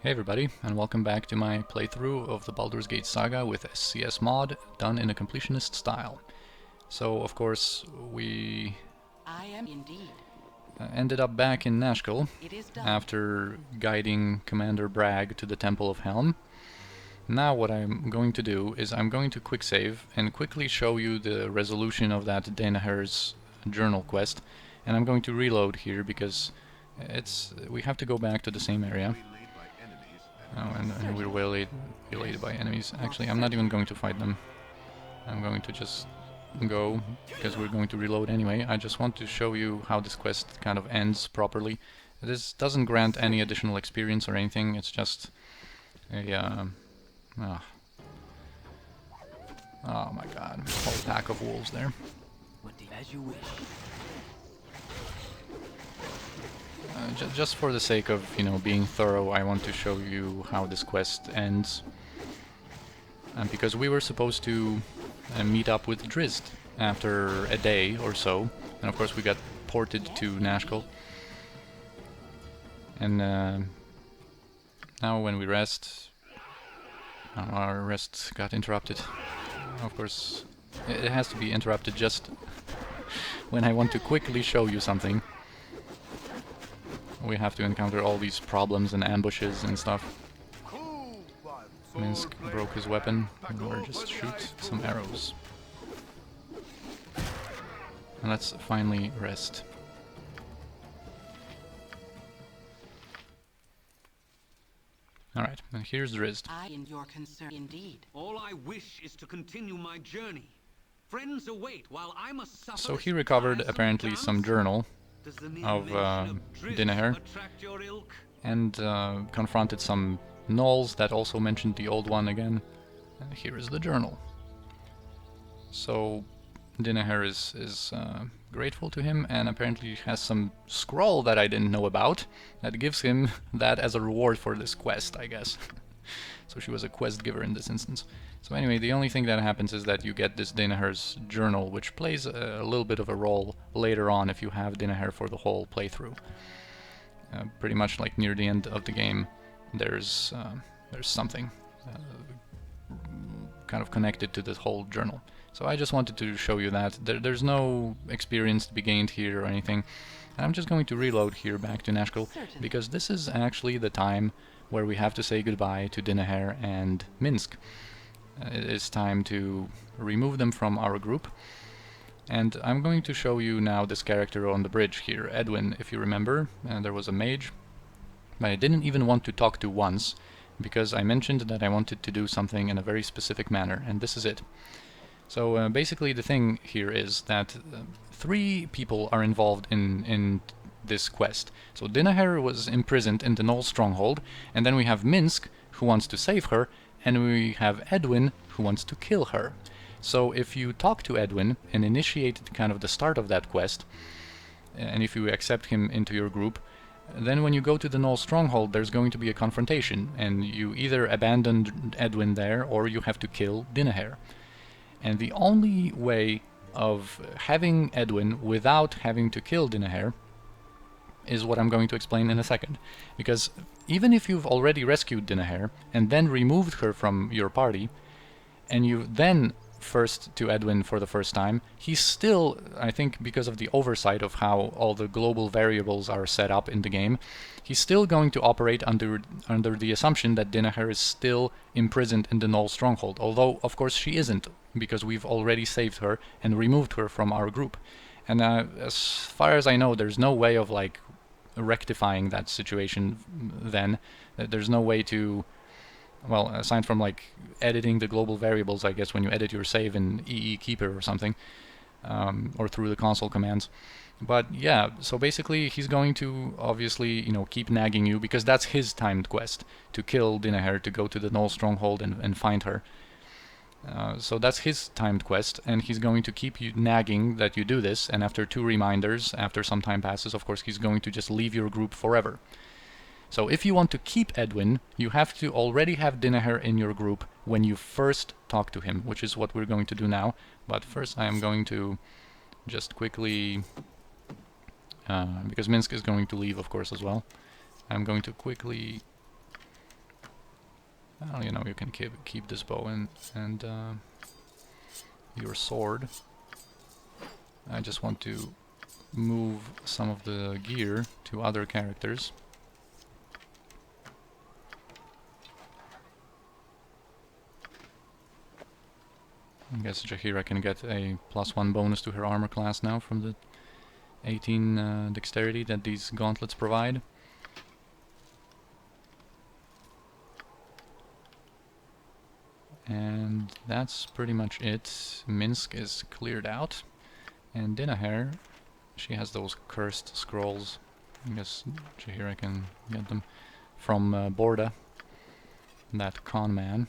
Hey everybody, and welcome back to my playthrough of the Baldur's Gate Saga with SCS mod, done in a completionist style. So, of course, we ended up back in Nashkel after guiding Commander Bragg to the Temple of Helm. Now what I'm going to do is I'm going to quick save and quickly show you the resolution of that Danaher's journal quest, and I'm going to reload here because we have to go back to the same area. Oh, and we're waylaid by enemies. Actually, I'm not even going to fight them. I'm going to just go, because we're going to reload anyway. I just want to show you how this quest kind of ends properly. This doesn't grant any additional experience or anything, it's just a... Oh my god, a whole pack of wolves there. As you wish. Just for the sake of, being thorough, I want to show you how this quest ends. Because we were supposed to meet up with Drizzt after a day or so, and of course we got ported to Nashkel. And now when we rest, our rest got interrupted. Of course, it has to be interrupted just when I want to quickly show you something. We have to encounter all these problems and ambushes and stuff. Minsk broke his weapon, or just shoot some arrows. And let's finally rest. Alright, and here's Drizzt. Your concern indeed. All I wish is to continue my journey. Friends await while I must suffer. So he recovered apparently some journal of Dinaher, and confronted some gnolls that also mentioned the old one again. And here is the journal. So Dinaher is grateful to him, and apparently has some scroll that I didn't know about that gives him that as a reward for this quest, I guess. So she was a quest giver in this instance. So anyway, the only thing that happens is that you get this Dinaher's journal, which plays a little bit of a role later on if you have Dinaher for the whole playthrough. Pretty much like near the end of the game, there's something kind of connected to this whole journal. So I just wanted to show you that. There's no experience to be gained here or anything. And I'm just going to reload here back to Nashkel, because this is actually the time where we have to say goodbye to Dinaher and Minsk. It is time to remove them from our group. And I'm going to show you now this character on the bridge here, Edwin, if you remember. There was a mage, but I didn't even want to talk to once, because I mentioned that I wanted to do something in a very specific manner, and this is it. So basically the thing here is that 3 people are involved in this quest. So Dinaher was imprisoned in the Gnoll stronghold, and then we have Minsk, who wants to save her, and we have Edwin, who wants to kill her. So if you talk to Edwin and initiate kind of the start of that quest, and if you accept him into your group, then when you go to the Gnoll stronghold there's going to be a confrontation, and you either abandon Edwin there or you have to kill Dinaher. And the only way of having Edwin without having to kill Dinaher is what I'm going to explain in a second. Because even if you've already rescued Dinaher and then removed her from your party, and you then first to Edwin for the first time, he's still, I think because of the oversight of how all the global variables are set up in the game, he's still going to operate under the assumption that Dinaher is still imprisoned in the Gnoll stronghold, although of course she isn't, because we've already saved her and removed her from our group. And as far as I know, there's no way of like rectifying that situation then. There's no way to, well, aside from like editing the global variables, I guess, when you edit your save in EE Keeper or something, or through the console commands. But yeah, so basically he's going to obviously, keep nagging you, because that's his timed quest, to kill Dinaher, to go to the Gnoll stronghold and find her. So that's his timed quest, and he's going to keep you nagging that you do this, and after 2 reminders, after some time passes, of course he's going to just leave your group forever. So if you want to keep Edwin, you have to already have Dinaher in your group when you first talk to him, which is what we're going to do now. But first I am going to just quickly, because Minsk is going to leave of course as well, I'm going to quickly Well, you know, you can keep this bow and your sword. I just want to move some of the gear to other characters. I guess Jaheira can get a +1 bonus to her armor class now from the 18 dexterity that these gauntlets provide. And that's pretty much it. Minsk is cleared out. And Dinaher, she has those cursed scrolls. I guess Jaheira can get them from Borda, that con man.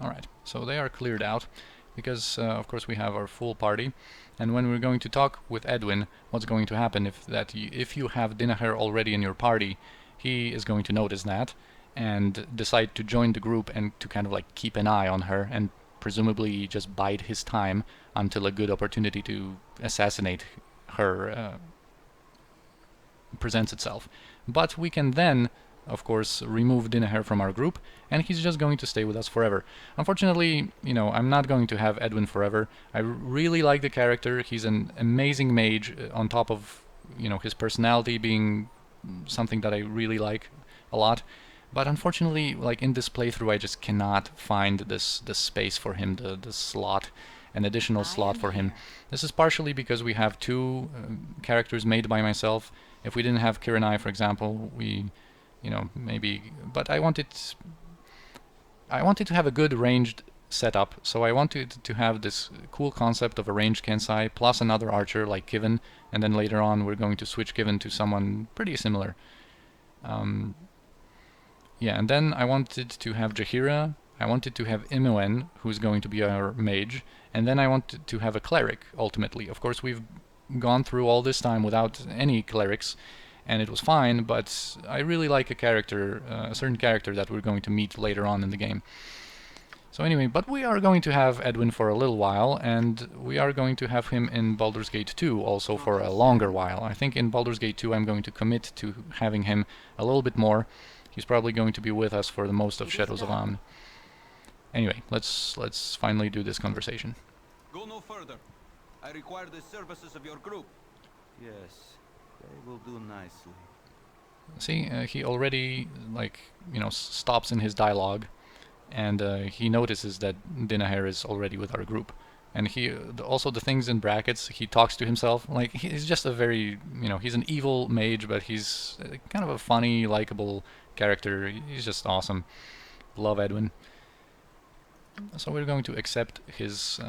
Alright, so they are cleared out because of course we have our full party, and when we're going to talk with Edwin, what's going to happen if you have Dinaher already in your party, he is going to notice that and decide to join the group and to kind of like keep an eye on her and presumably just bide his time until a good opportunity to assassinate her presents itself. But we can then, of course, remove Dinaher from our group, and he's just going to stay with us forever. Unfortunately, you know, I'm not going to have Edwin forever. I really like the character. He's an amazing mage, on top of, you know, his personality being something that I really like a lot. But unfortunately, like in this playthrough, I just cannot find this space for him, the slot, an additional slot for him. This is partially because we have two characters made by myself. If we didn't have Kiranai, for example, we, you know, maybe, but I wanted to have a good ranged setup, so I wanted to have this cool concept of a ranged Kensai plus another archer like Kiven, and then later on we're going to switch Kiven to someone pretty similar. Yeah, and then I wanted to have Jaheira, I wanted to have Imoen, who's going to be our mage, and then I wanted to have a cleric, ultimately. Of course, we've gone through all this time without any clerics, and it was fine, but I really like a character, a certain character that we're going to meet later on in the game. So anyway, but we are going to have Edwin for a little while, and we are going to have him in Baldur's Gate 2 also for a longer while. I think in Baldur's Gate 2 I'm going to commit to having him a little bit more. He's probably going to be with us for the most of Shadows of Amn. Anyway, let's finally do this conversation. Go no further. I require the services of your group. Yes, they will do nicely. See, he already, like, you know, stops in his dialogue, and he notices that Dinaher is already with our group. And he also, the things in brackets, he talks to himself. Like, he's just a very, you know, he's an evil mage, but he's kind of a funny, likable character. He's just awesome. Love Edwin. So we're going to accept his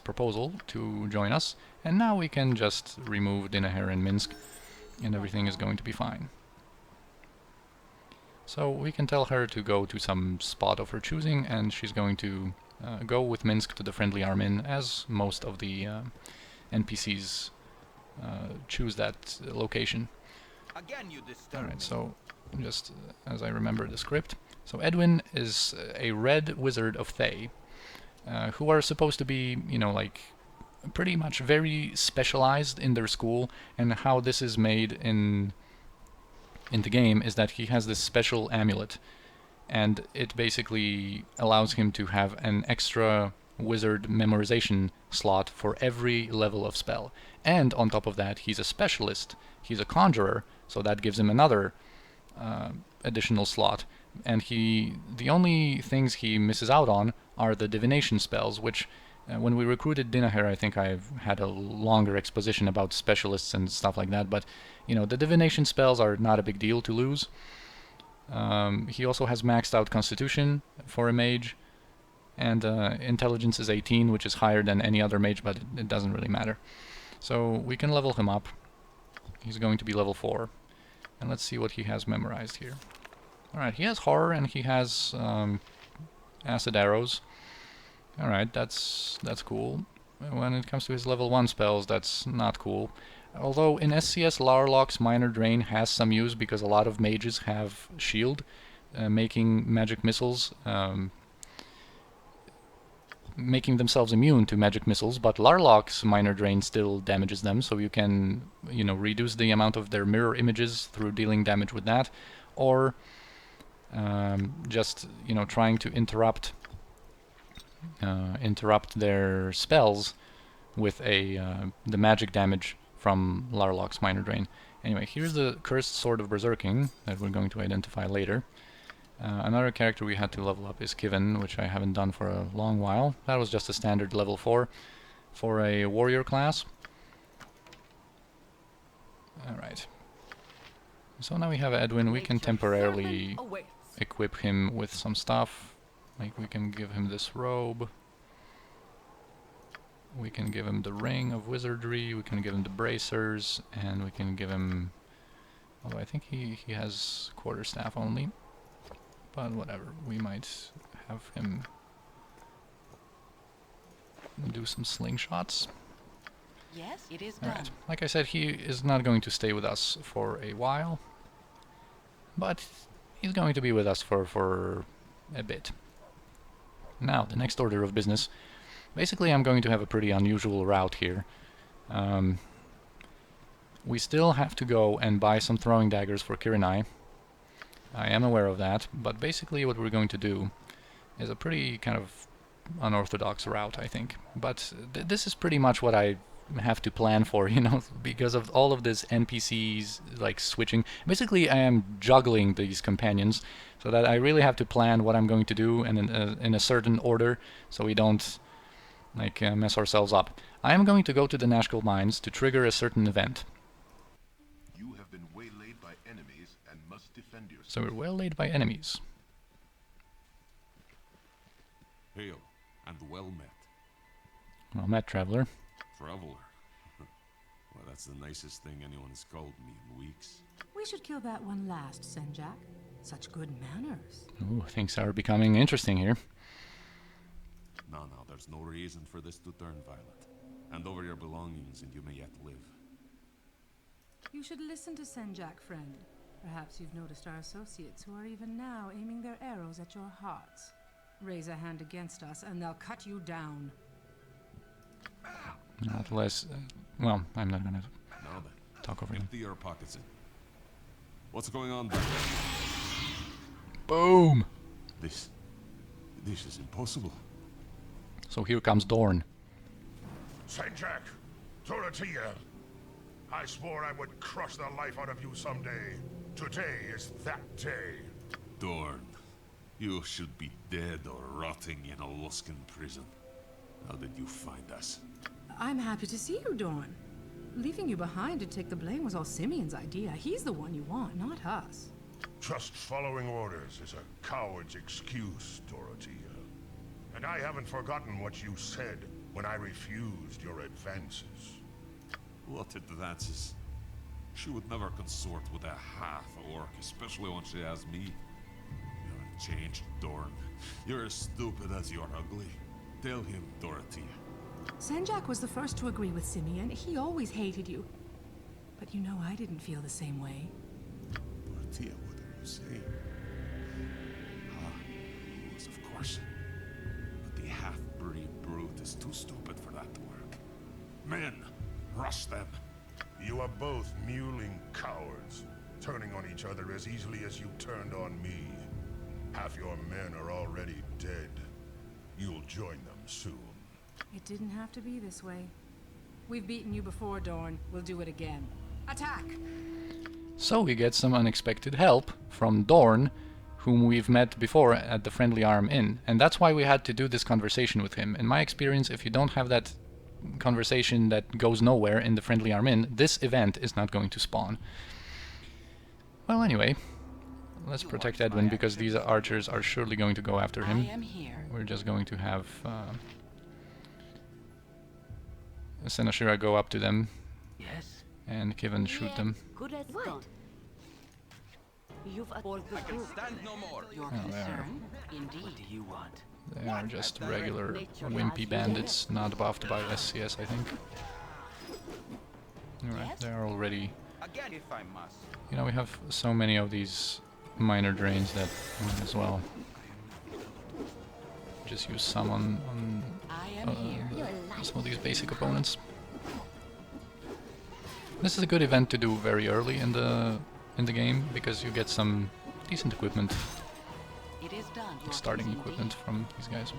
proposal to join us, and now we can just remove Dinaher and Minsk, and everything is going to be fine. So we can tell her to go to some spot of her choosing, and she's going to go with Minsk to the Friendly Armin, as most of the NPCs choose that location. Again, you disturb Alright, me. so just as I remember the script. So Edwin is a red wizard of Thay, who are supposed to be, you know, like, pretty much very specialized in their school, and how this is made in the game is that he has this special amulet, and it basically allows him to have an extra wizard memorization slot for every level of spell. And on top of that, he's a specialist, he's a conjurer, so that gives him another additional slot. And the only things he misses out on are the divination spells, which when we recruited Dinaher, I think I've had a longer exposition about specialists and stuff like that, but you know, the divination spells are not a big deal to lose. He also has maxed out Constitution for a mage, and Intelligence is 18, which is higher than any other mage, but it doesn't really matter. So we can level him up. He's going to be level 4. And let's see what he has memorized here. Alright, he has Horror and he has Acid Arrows. Alright, that's cool. When it comes to his level 1 spells, that's not cool. Although in SCS, Larlock's Minor Drain has some use because a lot of mages have Shield, making magic missiles making themselves immune to magic missiles, but Larlock's minor drain still damages them, so you can, you know, reduce the amount of their mirror images through dealing damage with that, or just, you know, trying to interrupt their spells with the magic damage from Larlock's minor drain. Anyway, here's the Cursed Sword of Berserking that we're going to identify later. Another character we had to level up is Kivin, which I haven't done for a long while. That was just a standard level 4 for a warrior class. Alright. So now we have Edwin. We can temporarily equip him with some stuff. Like, we can give him this robe. We can give him the Ring of Wizardry. We can give him the Bracers. And we can give him... although I think he has Quarterstaff only. But whatever, we might have him do some slingshots. Yes, it is done. Alright, like I said, he is not going to stay with us for a while, but he's going to be with us for a bit. Now, the next order of business. Basically, I'm going to have a pretty unusual route here. We still have to go and buy some throwing daggers for Kirinai. I am aware of that, but basically what we're going to do is a pretty kind of unorthodox route, I think. But this is pretty much what I have to plan for, you know, because of all of this NPCs, like, switching. Basically, I am juggling these companions, so that I really have to plan what I'm going to do and in a certain order, so we don't, like, mess ourselves up. I am going to go to the Nashkel mines to trigger a certain event. You have been waylaid by enemies and must defend yourself. So we're waylaid by enemies. Hail, and well met. Well met, traveler. Traveler. Well, that's the nicest thing anyone's called me in weeks. We should kill that one last, Senjak. Such good manners. Ooh, things are becoming interesting here. No, there's no reason for this to turn violent. Hand over your belongings and you may yet live. You should listen to Senjak, friend. Perhaps you've noticed our associates who are even now aiming their arrows at your hearts. Raise a hand against us and they'll cut you down. Not less... well, I'm not gonna Now then, talk over him. empty your pockets in. What's going on there? Boom! This is impossible. So here comes Dorn. Senjak, Dorothea, I swore I would crush the life out of you someday. Today is that day. Dorn, you should be dead or rotting in a Luskan prison. How did you find us? I'm happy to see you, Dorn. Leaving you behind to take the blame was all Simeon's idea. He's the one you want, not us. Just following orders is a coward's excuse, Dorothea. And I haven't forgotten what you said when I refused your advances. What advances? She would never consort with a half-orc, especially when she has me. You're changed, Dorn. You're as stupid as you're ugly. Tell him, Dorothea. Senjak was the first to agree with Simeon. He always hated you. But you know I didn't feel the same way. Dorothea, what are you saying? Yes, of course. But the half-breed brute is too stupid for that to work. Men, rush them. You are both mewling cowards, turning on each other as easily as you turned on me. Half your men are already dead. You'll join them soon. It didn't have to be this way. We've beaten you before, Dorn. We'll do it again. Attack! So we get some unexpected help from Dorn, whom we've met before at the Friendly Arm Inn. And that's why we had to do this conversation with him. In my experience, if you don't have that conversation that goes nowhere in the Friendly Arm Inn, this event is not going to spawn. Well, anyway, let's protect Edwin, because these archers are surely going to go after him. I am here. We're just going to have Senashira go up to them Yes. and Kivin shoot them. Good as what? You've for the group. Stand no more. Your there. concern? Indeed. What do you want? They are just regular wimpy bandits, not buffed by SCS, I think. Alright, they're already... Again, if I must. You know, we have so many of these minor drains that might as well just use some on some of these basic opponents. This is a good event to do very early in the game because you get some decent equipment, starting equipment from these guys.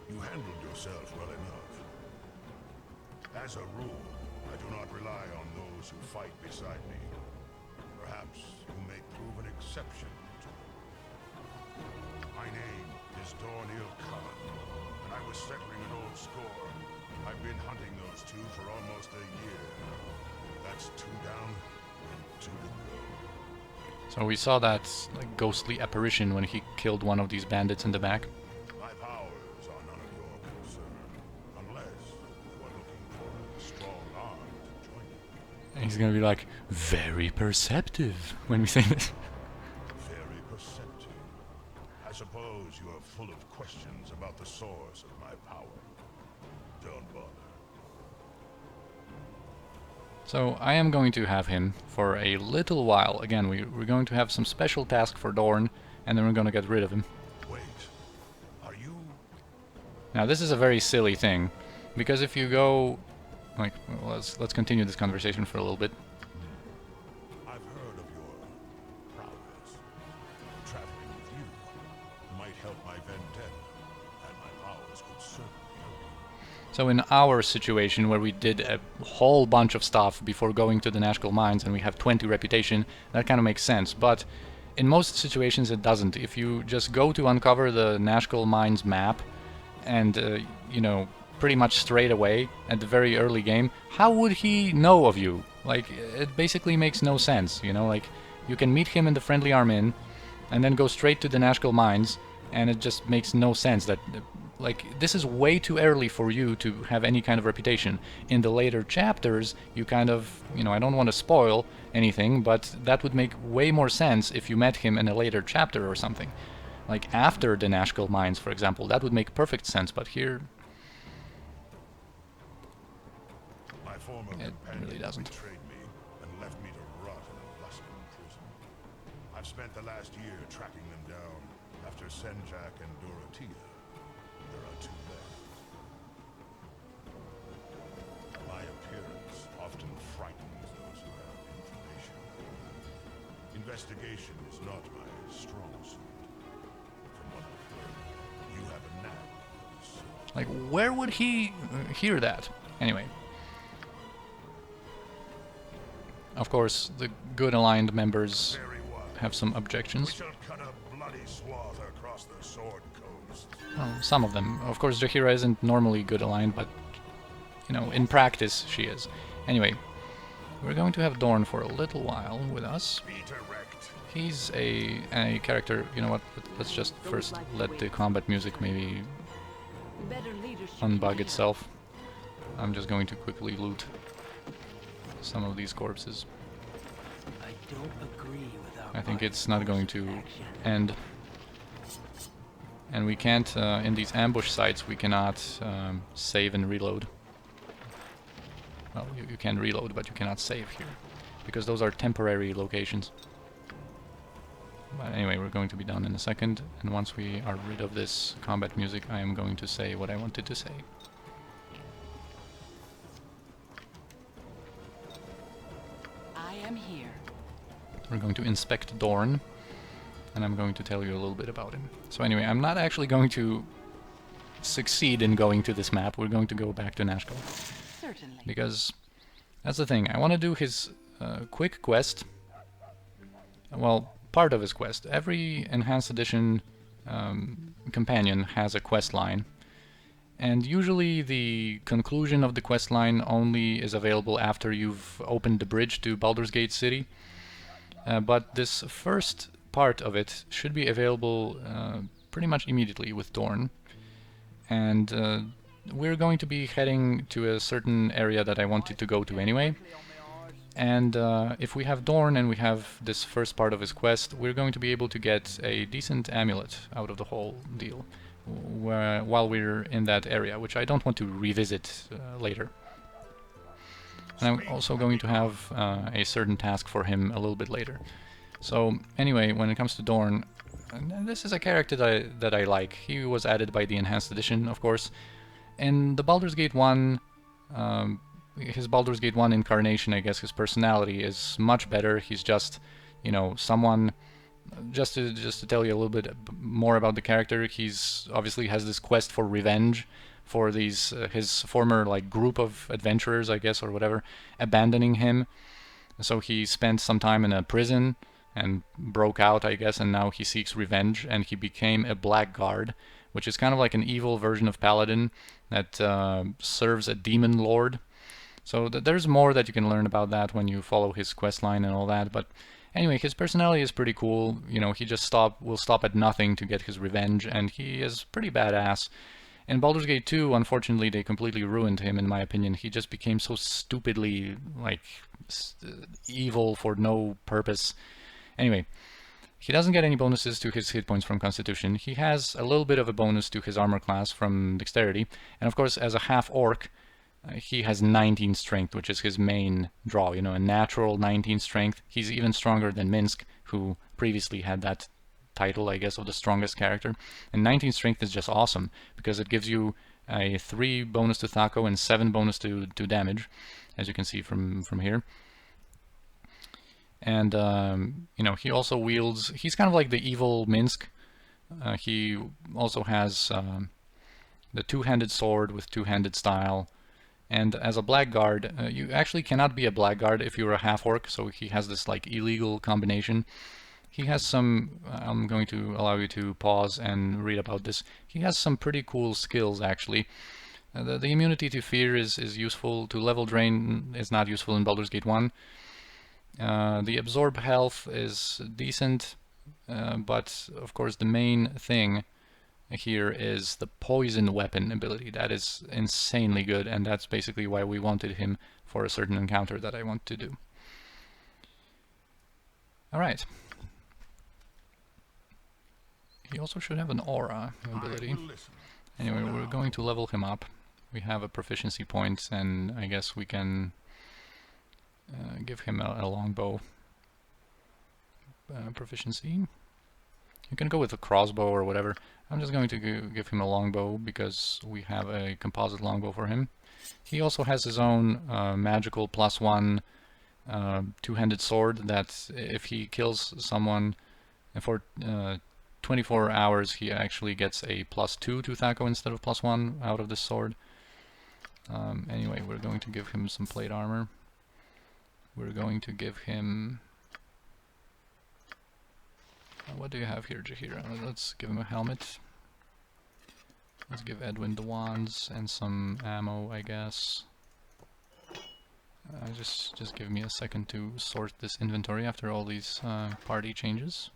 You handled yourself well enough. As a rule, I do not rely on those who fight beside me. Perhaps you may prove an exception. My name is Dorn, and I was settling an old score. I've been hunting those two for almost a year. That's 2 down and 2 to go. So we saw that like ghostly apparition when he killed one of these bandits in the back. My powers are none of your concern, unless you are looking for a strong arm to join you. And he's gonna be like, very perceptive when we say this. Very perceptive. I suppose you are full of questions about the source of my power. Don't bother. So I am going to have him for a little while. Again, we're going to have some special task for Dorn, and then we're going to get rid of him. Wait, are you... Now this is a very silly thing, because if you go... Like, well, let's continue this conversation for a little bit. I've heard of your prowess. Traveling with you might help my vendetta, and my powers could certainly help you. So in our situation, where we did a whole bunch of stuff before going to the Nashkel mines, and we have 20 reputation, that kind of makes sense. But in most situations it doesn't. If you just go to uncover the Nashkel mines map, and you know, pretty much straight away at the very early game, how would he know of you? Like, it basically makes no sense, you know? Like, you can meet him in the Friendly Arm Inn, and then go straight to the Nashkel mines, and it just makes no sense that... Like, this is way too early for you to have any kind of reputation. In the later chapters, you kind of, you know, I don't want to spoil anything, but that would make way more sense if you met him in a later chapter or something. Like, after the Nashkel mines, for example, that would make perfect sense, but here... My former It companion really doesn't. betrayed me and left me to rot in a Luskan prison. I've spent the last year tracking them down after Senjak and Dorothea. There are 2 left. My appearance often frightens those who have information. Investigation is not my strong suit. From what I've heard, you have a knack for this sort. Like, where would he hear that? Anyway. Of course, the good aligned members Very well. have some We objections. shall cut a bloody swath across the Sword Coast. Well, some of them. Of course, Jahira isn't normally good aligned, but, you know, in practice she is. Anyway, we're going to have Dorn for a little while with us. Be direct. He's a character, you know what, let's just first let the combat music maybe Better leadership unbug here. itself. I'm just going to quickly loot some of these corpses. I don't agree with our I think party's it's not going course of to action. end. And we can't, in these ambush sites, we cannot save and reload. Well, you can reload, but you cannot save here. Because those are temporary locations. But anyway, we're going to be done in a second. And once we are rid of this combat music, I am going to say what I wanted to say. I am here. We're going to inspect Dorn, and I'm going to tell you a little bit about him. So anyway, I'm not actually going to succeed in going to this map. We're going to go back to Nashkel. Certainly. Because that's the thing. I want to do his quick quest. Well, part of his quest. Every Enhanced Edition companion has a quest line. And usually the conclusion of the quest line only is available after you've opened the bridge to Baldur's Gate City. But this first part of it should be available pretty much immediately with Dorn. And we're going to be heading to a certain area that I wanted to go to anyway. And if we have Dorn and we have this first part of his quest, we're going to be able to get a decent amulet out of the whole deal while we're in that area, which I don't want to revisit later. And I'm also going to have a certain task for him a little bit later. So anyway, when it comes to Dorn, And this is a character that I like. He was added by the Enhanced Edition, of course. And the Baldur's Gate 1, his Baldur's Gate 1 incarnation, I guess, his personality is much better. He's just, you know, someone... Just to tell you a little bit more about the character, he's obviously has this quest for revenge for these his former like group of adventurers, I guess, or whatever, abandoning him. So he spent some time in a prison and broke out, I guess, and now he seeks revenge, and he became a blackguard, which is kind of like an evil version of paladin that serves a demon lord. So there's more that you can learn about that when you follow his quest line and all that, but anyway, his personality is pretty cool. You know, he just will stop at nothing to get his revenge, and he is pretty badass. In Baldur's Gate 2, unfortunately, they completely ruined him, in my opinion. He just became so stupidly, like, evil for no purpose. Anyway, he doesn't get any bonuses to his hit points from Constitution. He has a little bit of a bonus to his armor class from Dexterity, and of course, as a half-orc, he has 19 strength, which is his main draw, you know, a natural 19 strength. He's even stronger than Minsk, who previously had that title, I guess, of the strongest character. And 19 strength is just awesome, because it gives you a 3 bonus to Thaco and 7 bonus to damage, as you can see from here. And, you know, he also wields... He's kind of like the evil Minsk. He also has the two-handed sword with two-handed style. And as a blackguard, you actually cannot be a blackguard if you're a half-orc, so he has this like illegal combination. He has some, I'm going to allow you to pause and read about this. He has some pretty cool skills actually. The immunity to fear is useful. To level drain is not useful in Baldur's Gate 1. The absorb health is decent, but of course the main thing here is the poison weapon ability. That is insanely good, and that's basically why we wanted him for a certain encounter that I want to do. Alright. He also should have an aura ability. Anyway, we're going to level him up. We have a proficiency point, and I guess we can give him a longbow proficiency. You can go with a crossbow or whatever. I'm just going to give him a longbow because we have a composite longbow for him. He also has his own magical +1 two-handed sword that if he kills someone for 24 hours, he actually gets a +2 to Thaco instead of +1 out of this sword. Anyway, we're going to give him some plate armor. We're going to give him... what do you have here, Jahira? Let's give him a helmet. Let's give Edwin the wands and some ammo, I guess. Just give me a second to sort this inventory after all these party changes.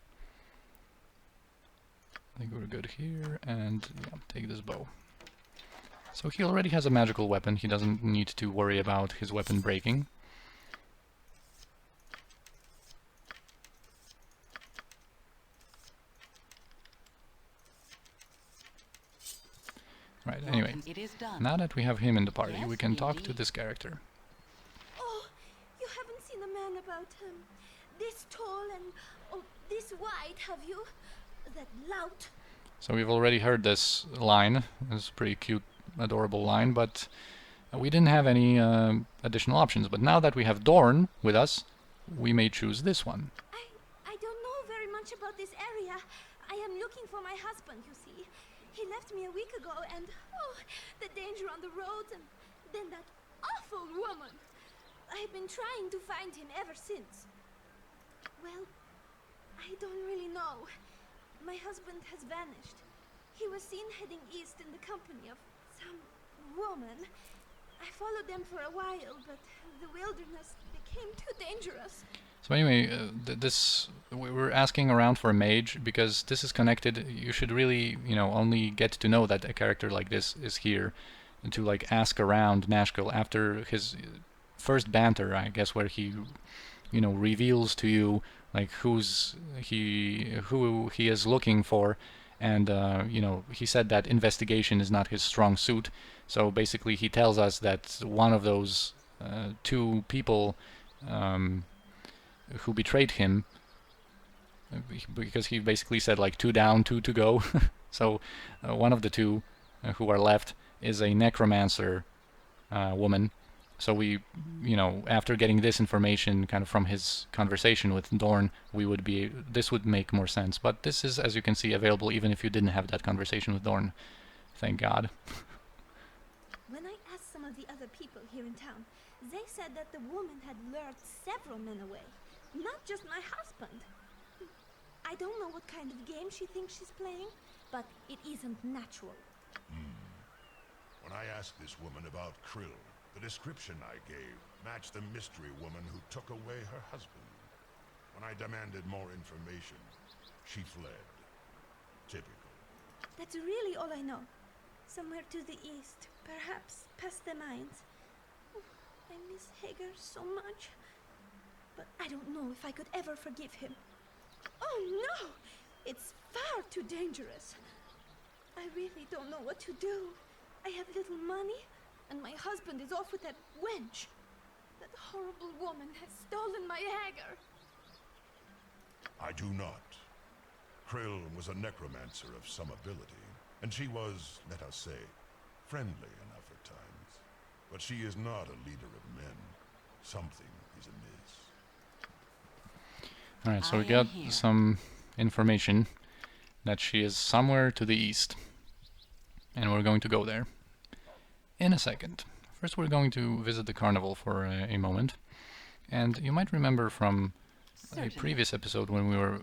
I think we're good here, and yeah, take this bow. So he already has a magical weapon. He doesn't need to worry about his weapon breaking. Right, anyway, now that we have him in the party, we can talk to this character. Oh, you haven't seen a man about this tall and this wide, have you? That lout. So we've already heard this line. It's a pretty cute, adorable line, but we didn't have any additional options. But now that we have Dorn with us, we may choose this one. I don't know very much about this area. I am looking for my husband, you see. He left me a week ago, and oh, the danger on the roads, and then that awful woman. I've been trying to find him ever since. Well, I don't really know. My husband has vanished. He was seen heading east in the company of some woman. I followed them for a while, but the wilderness became too dangerous. So anyway, we're asking around for a mage because this is connected. You should really, you know, only get to know that a character like this is here, and to like ask around Nashkel after his first banter, I guess, where he, you know, reveals to you like who he is looking for, and you know, he said that investigation is not his strong suit. So basically, he tells us that one of those two people who betrayed him because he basically said like 2 down, 2 to go. So one of the two who are left is a necromancer woman. So we, you know, after getting this information kind of from his conversation with Dorn, this would make more sense. But this is, as you can see, available even if you didn't have that conversation with Dorn. Thank God. When I asked some of the other people here in town, they said that the woman had lured several men away. Not just my husband. I don't know what kind of game she thinks she's playing, but it isn't natural. When I asked this woman about Krill, the description I gave matched the mystery woman who took away her husband. When I demanded more information, she fled. Typical. That's really all I know. Somewhere to the east, perhaps past the mines. I miss Hager so much. But I don't know if I could ever forgive him. Oh no! It's far too dangerous. I really don't know what to do. I have little money, and my husband is off with that wench. That horrible woman has stolen my Hager. I do not. Krill was a necromancer of some ability, and she was, let us say, friendly enough at times. But she is not a leader of men. Something is amiss. Alright, so we got some information that she is somewhere to the east. And we're going to go there in a second. First we're going to visit the carnival for a moment. And you might remember from a previous episode when we were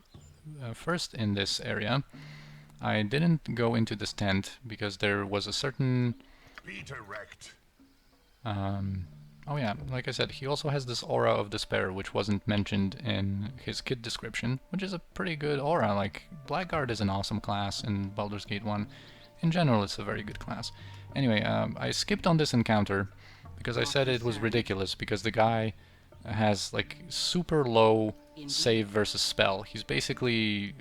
first in this area, I didn't go into this tent because there was a certain... Be direct. Oh yeah, like I said, he also has this aura of despair, which wasn't mentioned in his kit description, which is a pretty good aura. Like, Blackguard is an awesome class in Baldur's Gate 1. In general, it's a very good class. Anyway, I skipped on this encounter because I said it was ridiculous, because the guy has, like, super low save versus spell. He's basically...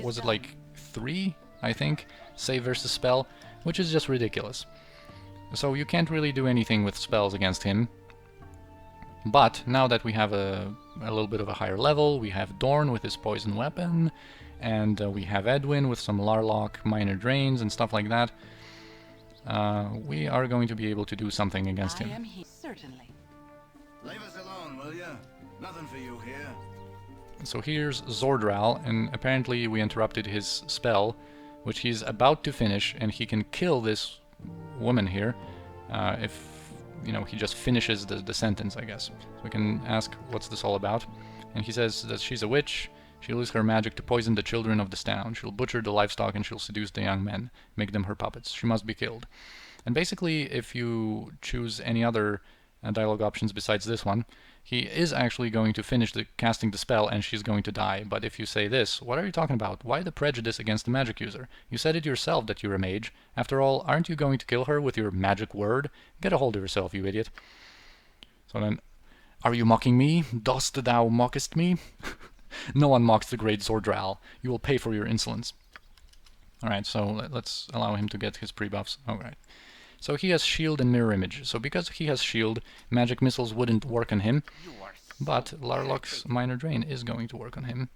was it like 3, I think? Save versus spell, which is just ridiculous. So you can't really do anything with spells against him. But now that we have a little bit of a higher level, we have Dorn with his poison weapon, and we have Edwin with some Larlock minor drains and stuff like that, we are going to be able to do something against him. Certainly. Leave us alone, will ya? Nothing for you here. So here's Zordral, and apparently we interrupted his spell, which he's about to finish, and he can kill this woman here if, you know, he just finishes the sentence, I guess. So we can ask, what's this all about? And he says that she's a witch. She'll use her magic to poison the children of this town. She'll butcher the livestock and she'll seduce the young men, make them her puppets. She must be killed. And basically, if you choose any other dialogue options besides this one, he is actually going to finish casting the spell and she's going to die. But if you say this, what are you talking about? Why the prejudice against the magic user? You said it yourself that you're a mage. After all, aren't you going to kill her with your magic word? Get a hold of yourself, you idiot. So then, are you mocking me? Dost thou mockest me? No one mocks the great Zordral. You will pay for your insolence. Alright, so let's allow him to get his pre-buffs. Alright. So he has shield and mirror image. So because he has shield, magic missiles wouldn't work on him. But Larlock's minor drain is going to work on him.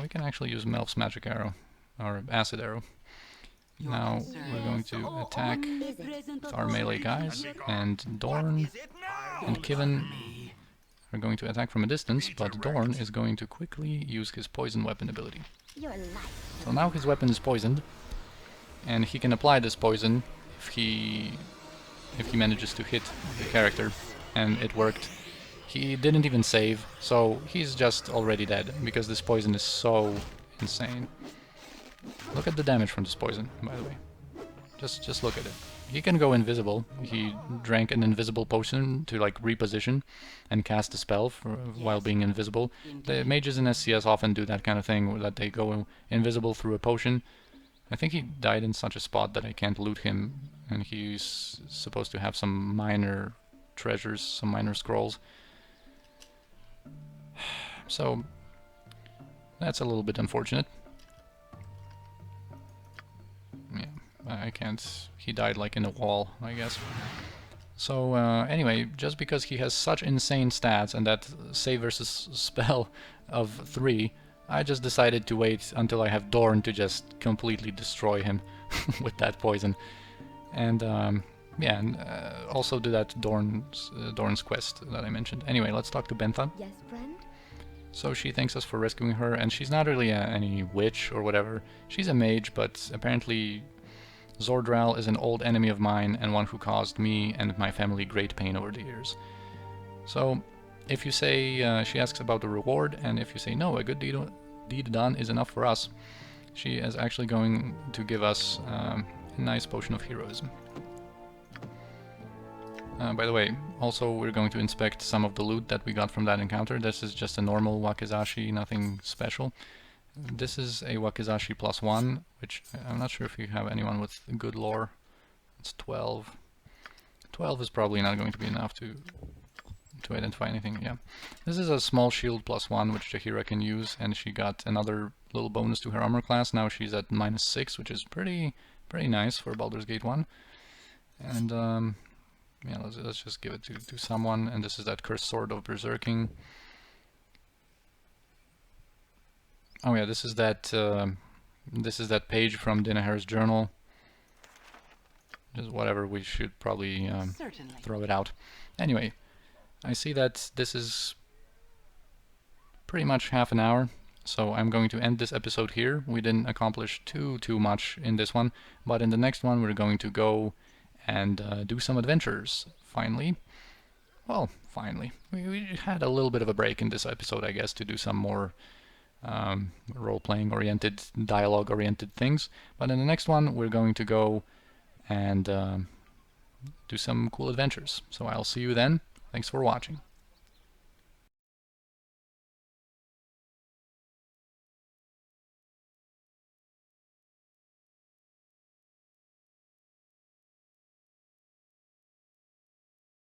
We can actually use Melf's magic arrow, or acid arrow. Now we're going to attack with our melee guys, and Dorn and Kivin are going to attack from a distance, but Dorn is going to quickly use his poison weapon ability. So now his weapon is poisoned, and he can apply this poison if he manages to hit the character, and it worked. He didn't even save, so he's just already dead, because this poison is so insane. Look at the damage from this poison, by the way. Just look at it. He can go invisible. He drank an invisible potion to like reposition and cast a spell while being invisible. The mages in SCS often do that kind of thing, that they go invisible through a potion. I think he died in such a spot that I can't loot him, and he's supposed to have some minor treasures, some minor scrolls. So that's a little bit unfortunate. Yeah, I can't. He died like in a wall, I guess. So anyway, just because he has such insane stats and that save versus spell of 3, I just decided to wait until I have Dorn to just completely destroy him with that poison. And yeah, and also do that Dorn's quest that I mentioned. Anyway, let's talk to Bentha. Yes, friend? So she thanks us for rescuing her, and she's not really any witch or whatever. She's a mage, but apparently Zordral is an old enemy of mine and one who caused me and my family great pain over the years. So if you say, she asks about the reward, and if you say no, a good deed done is enough for us, she is actually going to give us a nice potion of heroism. By the way, also we're going to inspect some of the loot that we got from that encounter. This is just a normal wakizashi, nothing special. This is a wakizashi +1, which I'm not sure if you have anyone with good lore. It's 12. 12 is probably not going to be enough to identify anything. Yeah, this is a small shield +1, which Jahira can use, and she got another little bonus to her armor class. Now she's at -6, which is pretty nice for Baldur's Gate 1. And yeah, let's just give it to someone. And this is that Cursed Sword of Berserking. Oh yeah, this is that page from Dinaher's journal. Just whatever, we should probably throw it out. Anyway, I see that this is pretty much half an hour, so I'm going to end this episode here. We didn't accomplish too much in this one, but in the next one we're going to go and do some adventures, finally. Well, finally. We had a little bit of a break in this episode, I guess, to do some more role-playing oriented, dialogue oriented things, but in the next one we're going to go and do some cool adventures. So I'll see you then. Thanks for watching.